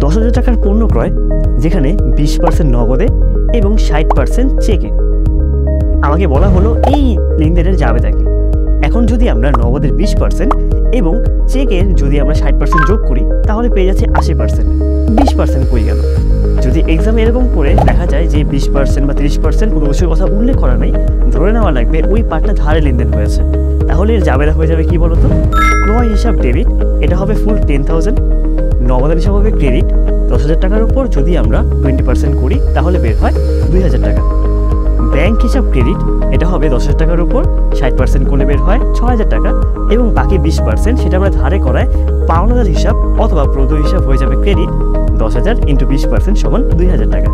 10,000 টাকার পণ্য ক্রয় যেখানে 20% নগদে এবং 60% চেকে। আমাকে বলা হলো এই লেনদেনের জাবেদা কি। এখন যদি আমরা নগদের 20% এবং চেকের যদি আমরা 60% যোগ করি তাহলে পেয়ে যাচ্ছে 80%। 20% কই গেল? যদি এক্সামে এরকম করে দেখা যায় যে 20% বা 30% কোনো কিছুর কথা উল্লেখ করা নেই, ধরে নেওয়া লাগবে ওই পার্টটা ধারে লেনদেন হয়েছে, তাহলে এর জাবেদা হয়ে যাবে কি বলতো? ক্রয় হিসাব ডেবিট, এটা হবে ফুল 10,000। নগদের হিসাব হবে ক্রেডিট। 10,000 টাকার উপর যদি আমরা 20% করি তাহলে বের হয় 2,000 টাকা। ব্যাংক হিসাব ক্রেডিট, এটা হবে 10,000 টাকার উপর 60% করলে বের হয় 6,000 টাকা এবং বাকি 20% সেটা আমরা ধারে করায় পাওনাদার হিসাব অথবা প্রদত্ত হিসাব হয়ে যাবে ক্রেডিট। 10,000 × 20% সমান 2,000 টাকা।